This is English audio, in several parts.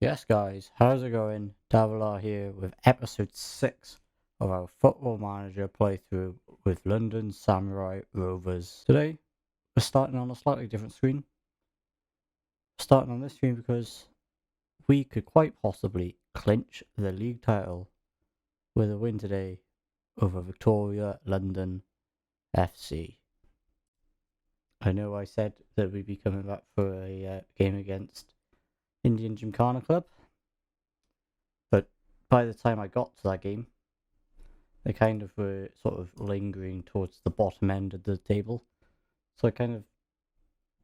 Yes, guys, how's it going? Davala here with episode 6 of our Football Manager playthrough with London Samurai Rovers. Today, we're starting on a slightly different screen. Starting on this screen because we could quite possibly clinch the league title with a win today over Victoria London FC. I know I said that we'd be coming back for a game against Indian Gymkhana Club, but by the time I got to that game, they kind of were sort of lingering towards the bottom end of the table. So I kind of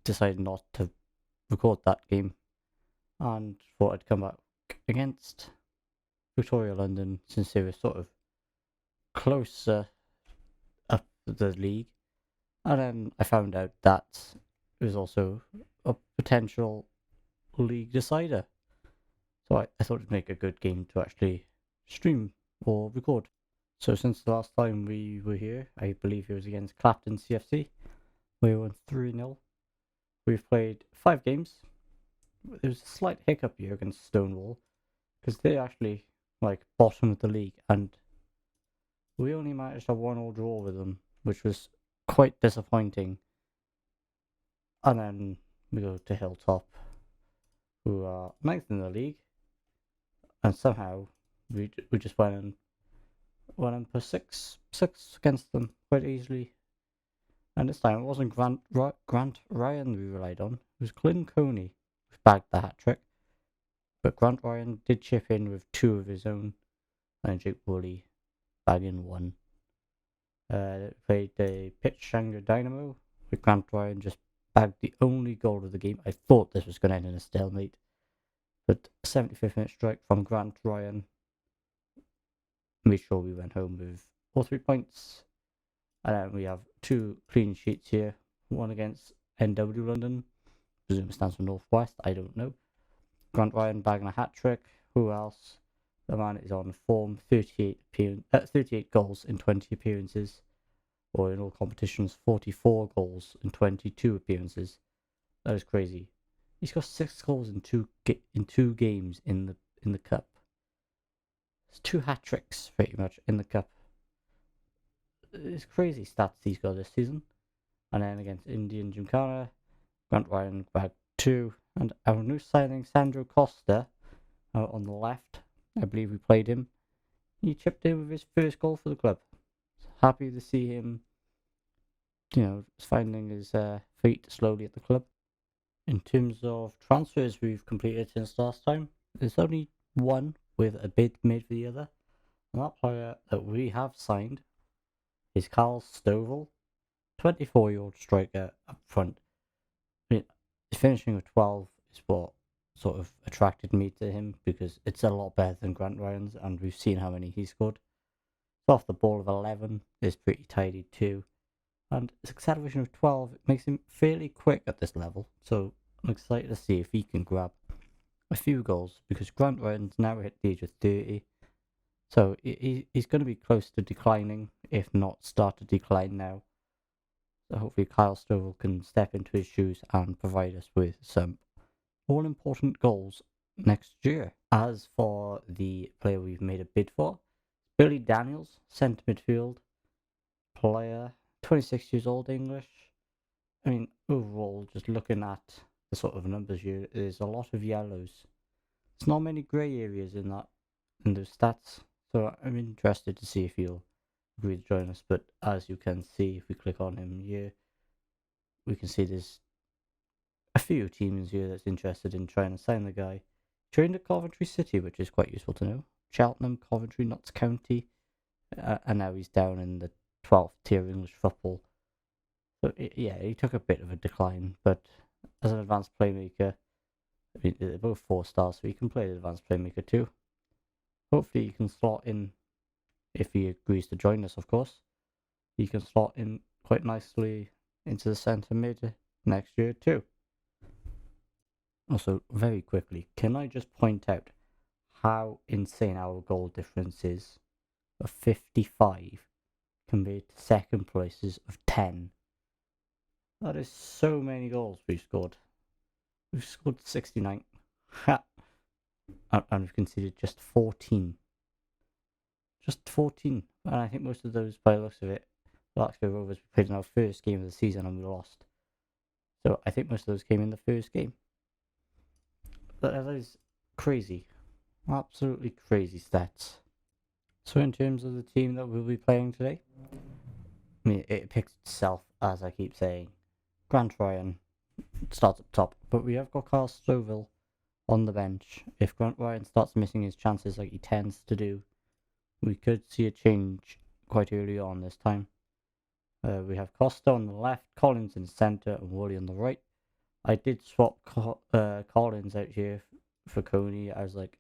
decided not to record that game and thought I'd come back against Victoria London since they were sort of closer up the league. And then I found out that it was also a potential league decider. So I thought it'd make a good game to actually stream or record. So since the last time we were here, I believe it was against Clapton CFC. We won 3-0. We've played 5 games. There was a slight hiccup here against Stonewall because they're actually like bottom of the league, and we only managed a 1-1 draw with them, which was quite disappointing. And then we go to Hilltop, who are 9th in the league, and somehow we just went in for 6 against them quite easily. And this time it wasn't Grant Ryan we relied on, it was Glyn Coney who bagged the hat-trick. But Grant Ryan did chip in with 2 of his own, and Jake Woolley bagging 1. Played the Pitch Shangri Dynamo, with Grant Ryan just bagged the only goal of the game. I thought this was going to end in a stalemate, but 75th minute strike from Grant Ryan made sure we went home with all 3 points. And then we have 2 clean sheets here. One against NW London, presume it stands for Northwest, I don't know. Grant Ryan bagging a hat-trick. Who else? The man is on form, 38 goals in 20 appearances, or in all competitions, 44 goals in 22 appearances. That is crazy. He's got 6 goals in two games in the cup. It's 2 hat-tricks pretty much in the cup. It's crazy stats he's got this season. And then against Indian Gymkhana, Grant Ryan bagged 2. And our new signing, Sandro Costa, on the left, I believe we played him. He chipped in with his first goal for the club. Happy to see him, finding his feet slowly at the club. In terms of transfers we've completed since last time, there's only one with a bid made for the other. And that player that we have signed is Carl Stovall, 24-year-old striker up front. Finishing with 12 is what sort of attracted me to him, because it's a lot better than Grant Ryan's, and we've seen how many he scored. So off the ball of 11 is pretty tidy too, and his acceleration of 12 makes him fairly quick at this level. So I'm excited to see if he can grab a few goals, because Grant Ryan's now hit the age of 30, so he's going to be close to declining, if not start to decline now. So hopefully Kyle Stovall can step into his shoes and provide us with some all-important goals next year. As for the player we've made a bid for, Billy Daniels, centre midfield player, 26 years old, English. I mean, overall, just looking at the sort of numbers here, there's a lot of yellows. There's not many grey areas in those stats, so I'm interested to see if he'll agree to join us. But as you can see, if we click on him here, we can see there's a few teams here that's interested in trying to sign the guy. Trained at Coventry City, which is quite useful to know. Cheltenham, Coventry, Notts County, and now he's down in the 12th tier of English football. So yeah, he took a bit of a decline, but as an advanced playmaker, I mean, they're both 4 stars, so he can play the advanced playmaker too. Hopefully he can slot in, if he agrees to join us, of course. He can slot in quite nicely into the centre mid next year too. Also, very quickly, can I just point out how insane our goal difference is of 55 compared to second places of 10? That is so many goals we've scored. We've scored 69. Ha! and we've conceded just 14. Just 14. And I think most of those, by the looks of it, the Larkspur Rovers played in our first game of the season and we lost. So I think most of those came in the first game. But that is crazy. Absolutely crazy stats. So in terms of the team that we'll be playing today, I mean, it picks itself, as I keep saying. Grant Ryan starts up top, but we have got Carl Stovall on the bench. If Grant Ryan starts missing his chances like he tends to do, we could see a change quite early on this time. We have Costa on the left, Collins in the centre, and Woolley on the right. I did swap Collins out here for Coney. I was like,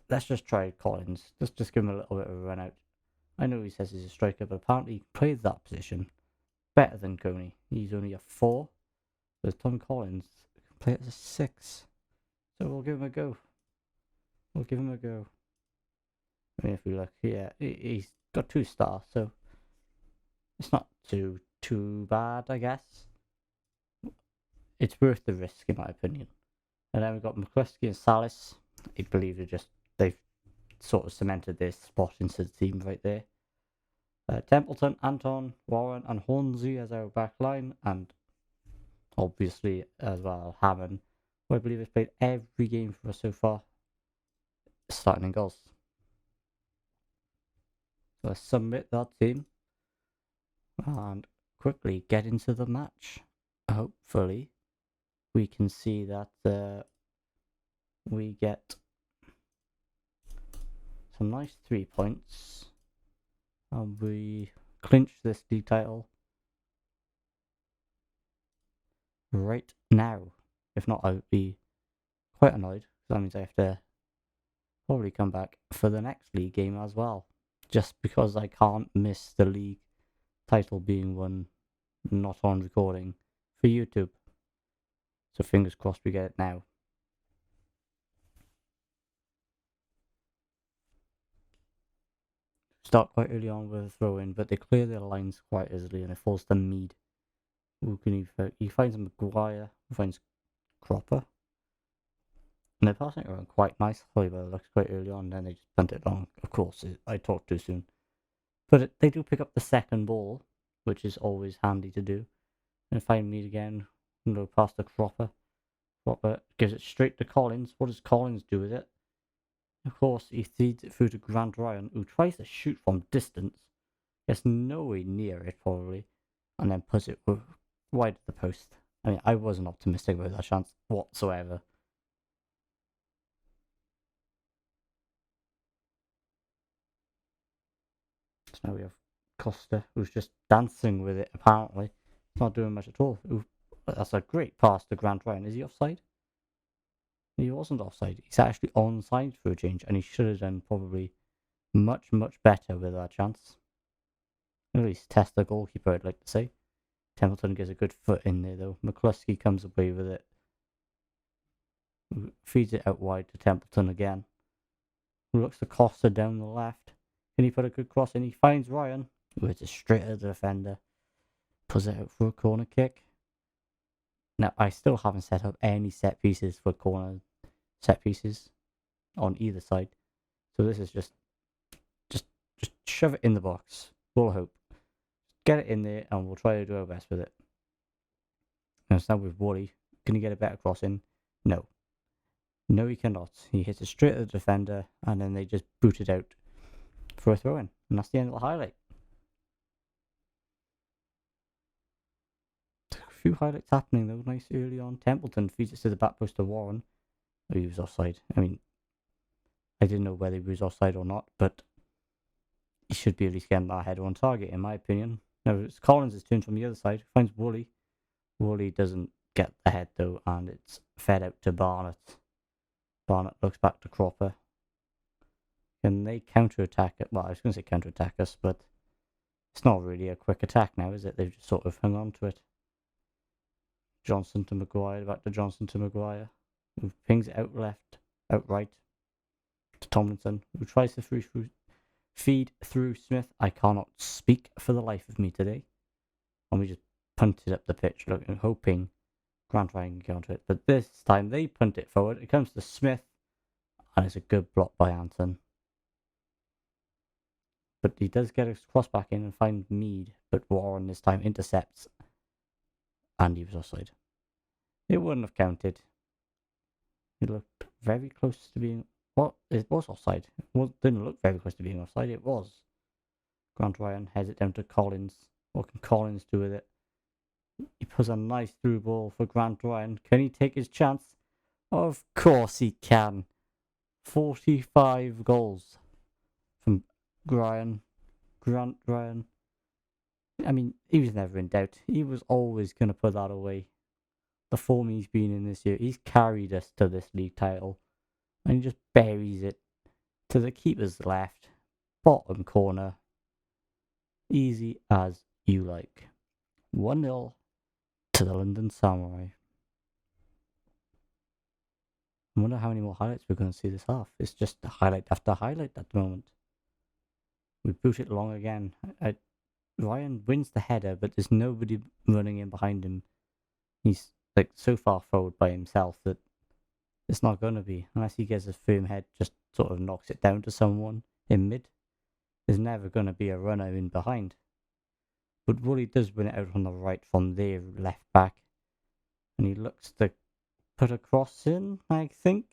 let's just try Collins. Let's just give him a little bit of a run out. I know he says he's a striker, but apparently he plays that position better than Coney. He's only a 4. Whereas Tom Collins can play as a 6. So we'll give him a go. I mean, if we look here, he's got 2 stars, so it's not too bad, I guess. It's worth the risk, in my opinion. And then we've got McCluskey and Salas. I believe they've sort of cemented their spot into the team right there. Templeton, Anton, Warren, and Hornsey as our back line, and obviously as well Hammond, who I believe has played every game for us so far, starting in goals. So let's submit that team and quickly get into the match. Hopefully we can see that we get some nice 3 points and we clinch this league title right now. If not, I would be quite annoyed, because that means I have to probably come back for the next league game as well, just because I can't miss the league title being won not on recording for YouTube. So fingers crossed we get it now. Start quite early on with a throw in, but they clear their lines quite easily and it falls to Mead. Who can he finds Maguire, who finds Cropper. And they're passing it around quite nicely, but it looks quite early on, then they just punt it long. Of course, I talked too soon. But they do pick up the second ball, which is always handy to do. And find Mead again, past the Cropper. Cropper gives it straight to Collins. What does Collins do with it? Of course, he feeds it through to Grant Ryan, who tries to shoot from distance. Gets nowhere near it, probably. And then puts it wide of the post. I mean, I wasn't optimistic about that chance whatsoever. So now we have Costa, who's just dancing with it, apparently. Not doing much at all. Ooh, that's a great pass to Grant Ryan. Is he offside? He wasn't offside. He's actually onside for a change, and he should have done probably much, much better with that chance. At least test the goalkeeper, I'd like to say. Templeton gets a good foot in there, though. McCluskey comes away with it. Feeds it out wide to Templeton again. Who looks to Costa down the left. Can he put a good cross in? He finds Ryan. Ooh, it's a straight at the defender. Puts it out for a corner kick. Now, I still haven't set up any set pieces for corner set pieces on either side. So this is just shove it in the box. We'll hope. Get it in there and we'll try to do our best with it. Now it's now with Woolley. Can he get a better cross in? No. No, he cannot. He hits it straight at the defender and then they just boot it out for a throw in. And that's the end of the highlight. A few highlights happening though, nice early on. Templeton feeds it to the back post of Warren. Oh, he was offside. I mean, I didn't know whether he was offside or not, but he should be at least getting that header on target, in my opinion. Now, it's Collins' turn from the other side. Finds Woolley. Woolley doesn't get the head, though, and it's fed out to Barnett. Barnett looks back to Cropper. Can they counter-attack it? Well, I was going to say counter-attack us, but it's not really a quick attack now, is it? They've just sort of hung on to it. Johnson to Maguire, back to Johnson to Maguire. Who pings it out right to Tomlinson, who tries to feed through Smith. I cannot speak for the life of me today. And we just punted up the pitch, hoping Grant Ryan can get onto it. But this time they punt it forward. It comes to Smith, and it's a good block by Anton. But he does get his cross back in and find Mead, but Warren this time intercepts, and he was offside. It wouldn't have counted. It looked very close to being... Well, it was offside. It didn't look very close to being offside. It was. Grant Ryan heads it down to Collins. What can Collins do with it? He puts a nice through ball for Grant Ryan. Can he take his chance? Of course he can. 45 goals from Grant Ryan. I mean, he was never in doubt. He was always going to put that away. The form he's been in this year, he's carried us to this league title. And he just buries it to the keeper's left, bottom corner. Easy as you like. 1-0 to the London Samurai. I wonder how many more highlights we're going to see this half. It's just highlight after highlight at the moment. We boot it long again. Ryan wins the header, but there's nobody running in behind him. He's like so far forward by himself that it's not going to be. Unless he gets a firm head, just sort of knocks it down to someone in mid. There's never going to be a runner in behind. But Woolley does win it out on the right from their left back. And he looks to put a cross in, I think.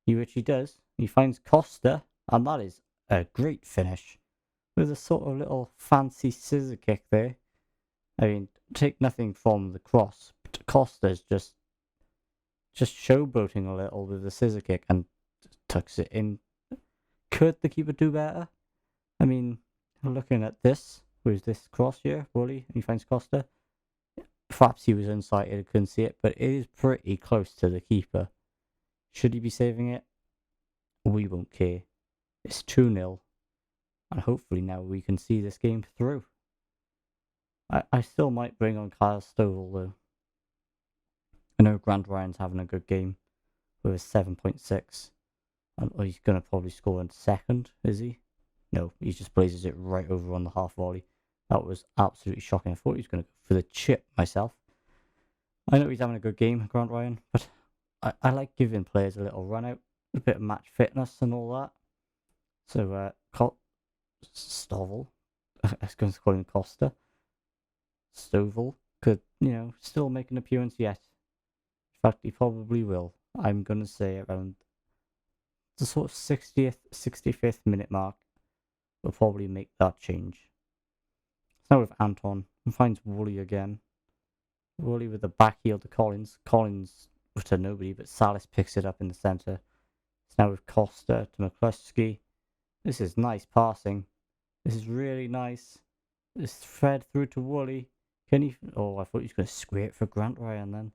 Which he does. He finds Costa, and that is a great finish. With a sort of little fancy scissor kick there. I mean, take nothing from the cross, but Costa's just showboating a little with the scissor kick and tucks it in. Could the keeper do better? I mean, looking at this, with this cross here, Woolley, and he finds Costa. Perhaps he was unsighted, couldn't see it, but it is pretty close to the keeper. Should he be saving it? We won't care. It's 2-0. And hopefully now we can see this game through. I still might bring on Kyle Stovall though. I know Grant Ryan's having a good game with a 7.6. And he's going to probably score in second, is he? No, he just blazes it right over on the half volley. That was absolutely shocking. I thought he was going to go for the chip myself. I know he's having a good game, Grant Ryan, but I like giving players a little run out, a bit of match fitness and all that. So, Stovall, I was going to call him Costa. Stovall could, still make an appearance yet. In fact, he probably will. I'm going to say around the sort of 60th, 65th minute mark, we'll probably make that change. Now with Anton, and finds Woolley again. Woolley with the back heel to Collins. Collins to nobody, but Salas picks it up in the centre. It's now with Costa to McCluskey. This is nice passing. This is really nice. This thread through to Woolley. Can he... Oh, I thought he was going to square it for Grant Ryan then.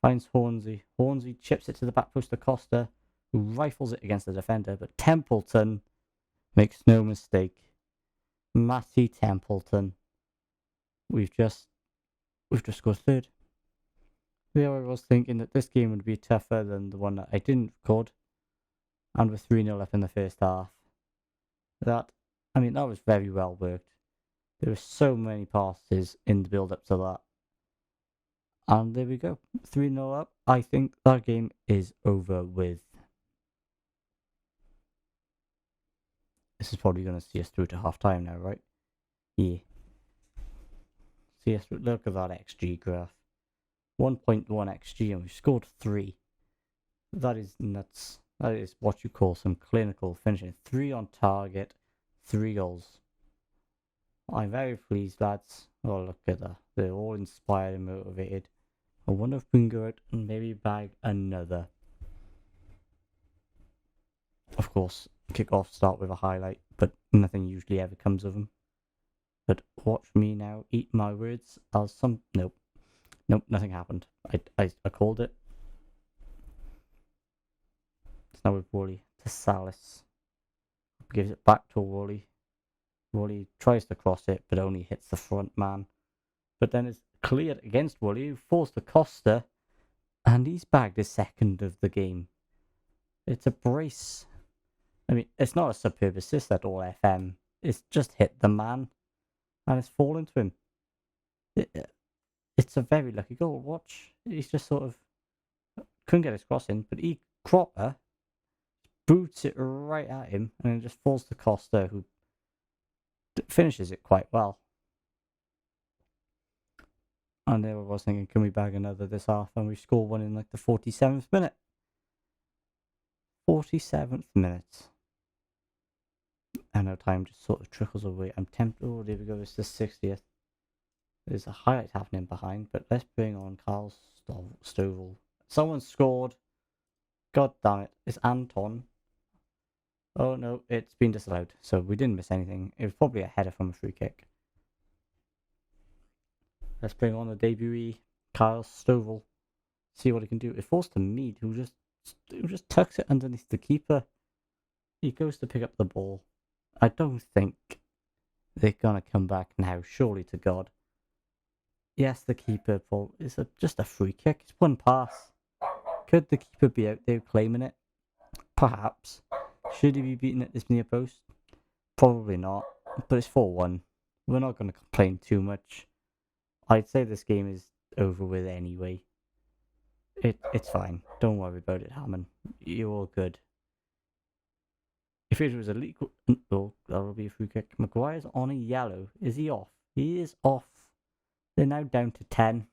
Finds Hornsey. Hornsey chips it to the back post to Costa, who rifles it against the defender, but Templeton makes no mistake. Matty Templeton. We've just scored third. There I was thinking that this game would be tougher than the one that I didn't record. And we're 3-0 up in the first half. That was very well worked. There were so many passes in the build-up to that. And there we go. 3-0 up. I think that game is over with. This is probably going to see us through to half-time now, right? Yeah. See us through. Look at that XG graph. 1.1 XG and we've scored 3. That is nuts. That is what you call some clinical finishing. 3 on target, 3 goals. I'm very pleased, lads. Oh, look at that. They're all inspired and motivated. I wonder if we can go out and maybe bag another. Of course, kick-offs start with a highlight, but nothing usually ever comes of them. But watch me now eat my words as some... Nope, nothing happened. I called it. It's now with Woolley to Salas. Gives it back to Woolley. Woolley tries to cross it, but only hits the front man. But then it's cleared against Woolley, who falls to Costa, and he's bagged his second of the game. It's a brace. I mean, it's not a superb assist at all, FM. It's just hit the man, and it's fallen to him. It's a very lucky goal. Watch. He's just sort of couldn't get his cross in, but Cropper boots it right at him, and it just falls to Costa, who finishes it quite well. And there I was thinking, can we bag another this half? And we score one in like the 47th minute. 47th minute. And our time just sort of trickles away. I'm tempted. Oh, there we go. It's the 60th. There's a highlight happening behind, but let's bring on Carl Stovall. Someone scored. God damn it. It's Anton. Oh no, it's been disallowed. So we didn't miss anything. It was probably a header from a free kick. Let's bring on the debutee, Kyle Stovall. See what he can do. It falls to Mead, who just tucks it underneath the keeper. He goes to pick up the ball. I don't think they're gonna come back now. Surely to God. Yes, the keeper ball is just a free kick. It's one pass. Could the keeper be out there claiming it? Perhaps. Should he be beaten at this near post? Probably not. But it's 4-1. We're not going to complain too much. I'd say this game is over with anyway. It's fine. Don't worry about it, Hammond. You're all good. If it was a league... Oh, that'll be a free kick. Maguire's on a yellow. Is he off? He is off. They're now down to 10.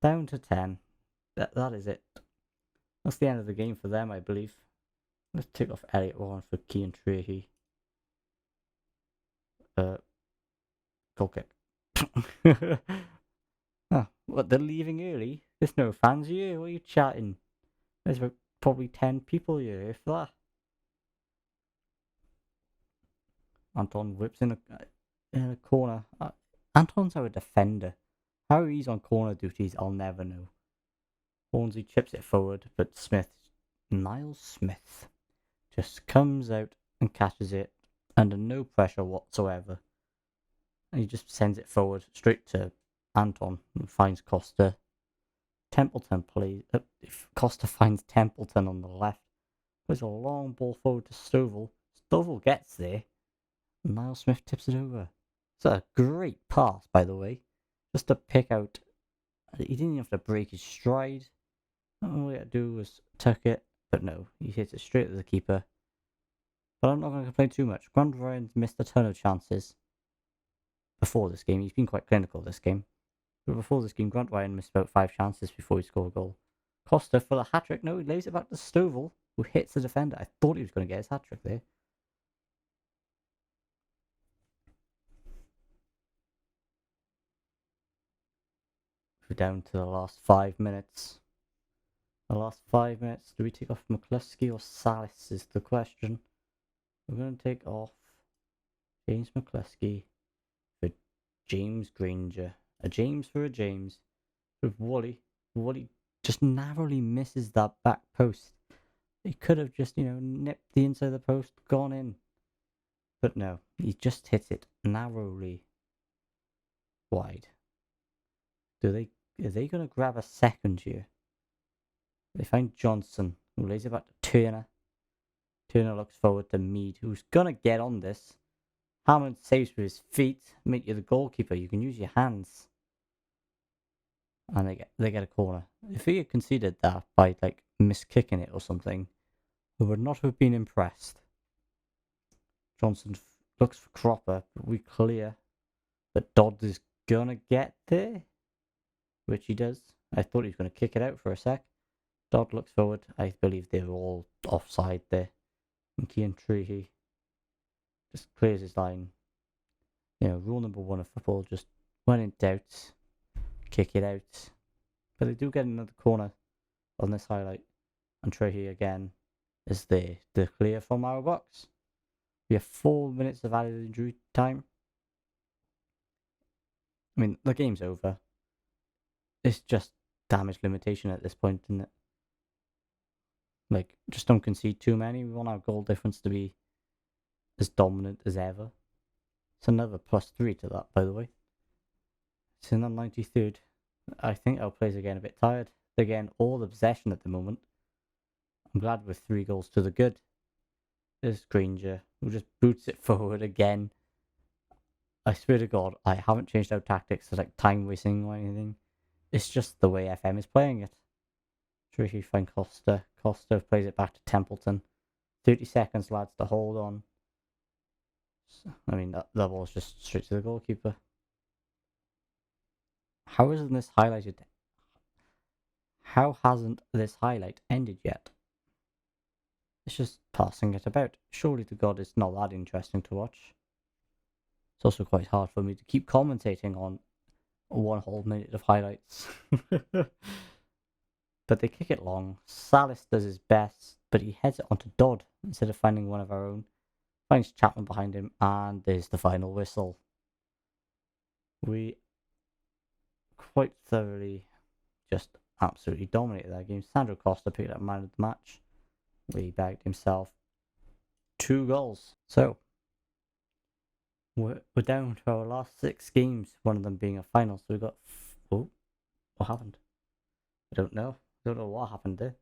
Down to 10. That is it. That's the end of the game for them, I believe. Let's take off Elliot Warren for Kean Trahey. Goal kick. Oh, what, they're leaving early? There's no fans here. What are you chatting? There's about probably 10 people here, if that. Anton whips in a corner. Anton's our defender. How he's on corner duties, I'll never know. Hornsey chips it forward, but Niles Smith, just comes out and catches it under no pressure whatsoever. And he just sends it forward straight to Anton and finds Costa. Templeton plays. Costa finds Templeton on the left. Plays a long ball forward to Stovall. Stovall gets there. Niles Smith tips it over. It's a great pass, by the way. Just to pick out. He didn't even have to break his stride. All he had to do was tuck it. But no, he hits it straight at the keeper. But I'm not going to complain too much. Grant Ryan's missed a ton of chances before this game. He's been quite clinical this game. But before this game, Grant Ryan missed about 5 chances before he scored a goal. Costa for the hat-trick. No, he lays it back to Stovall, who hits the defender. I thought he was going to get his hat-trick there. We're down to the last 5 minutes. The last 5 minutes. Do we take off McCluskey or Salis is the question. We're going to take off James McCluskey for James Granger. A James for a James. With Wally. Wally just narrowly misses that back post. He could have just, nipped the inside of the post, gone in. But no, he just hits it narrowly wide. Are they going to grab a second here? They find Johnson, who lays it back to Turner. Turner looks forward to Mead, who's going to get on this. Hammond saves with his feet. Make you the goalkeeper. You can use your hands. And they get a corner. If he had conceded that by miskicking it or something, we would not have been impressed. Johnson looks for Cropper, but we clear that Dodd is gonna get there, which he does. I thought he was gonna kick it out for a sec. Dodd looks forward. I believe they were all offside there. And Kean Trahey just clears his line. Rule number 1 of football: just when in doubt, kick it out. But they do get another corner on this highlight, and Trahey again is there to clear from our box. We have 4 minutes of added injury time. I mean, the game's over. It's just damage limitation at this point, isn't it? Just don't concede too many. We want our goal difference to be as dominant as ever. It's another +3 to that, by the way. It's in the 93rd. I think our players are getting a bit tired. They're getting all the possession at the moment. I'm glad with 3 goals to the good. There's Granger, who just boots it forward again. I swear to God, I haven't changed our tactics to time wasting or anything. It's just the way FM is playing it. Tricky find Costa. Costa plays it back to Templeton. 30 seconds, lads, to hold on. I mean, that ball's just straight to the goalkeeper. How isn't this highlighted? How hasn't this highlight ended yet? It's just passing it about. Surely to God it's not that interesting to watch. It's also quite hard for me to keep commentating on 1 whole minute of highlights. But they kick it long. Salis does his best, but he heads it onto Dodd instead of finding one of our own. Finds Chapman behind him, and there's the final whistle. We quite thoroughly just absolutely dominated that game. Sandro Costa picked up man of the match. He bagged himself 2 goals. So we're down to our last 6 games, one of them being a final. So we got what happened? I don't know. Don't know what happened there.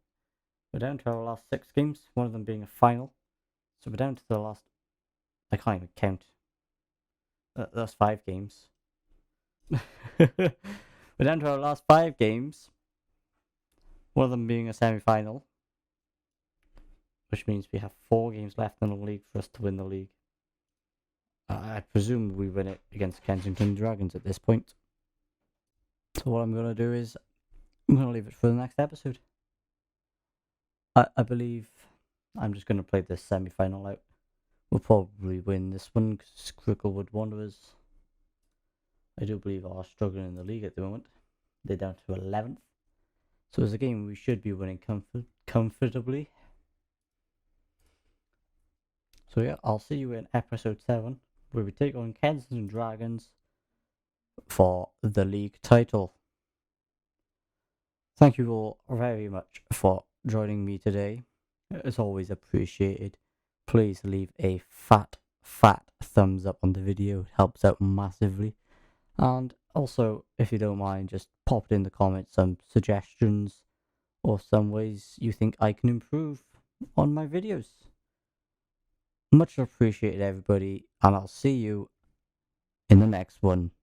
We're down to our last 6 games, one of them being a final. So we're down to the last. I can't even count. That's 5 games. We're down to our last 5 games. One of them being a semi-final, which means we have 4 games left in the league for us to win the league. I presume we win it against Kensington Dragons at this point. So what I'm going to do is I'm going to leave it for the next episode. I believe I'm just going to play this semi-final out. We'll probably win this one because Cricklewood Wanderers, I do believe, are struggling in the league at the moment. They're down to 11th. So it's a game we should be winning comfortably. So yeah, I'll see you in episode 7, where we take on Kensington Dragons for the league title. Thank you all very much for joining me today. It's always appreciated. Please leave a fat thumbs up on the video. It helps out massively. And also, if you don't mind, just pop it in the comments some suggestions or some ways you think I can improve on my videos. Much appreciated, everybody, and I'll see you in the next one.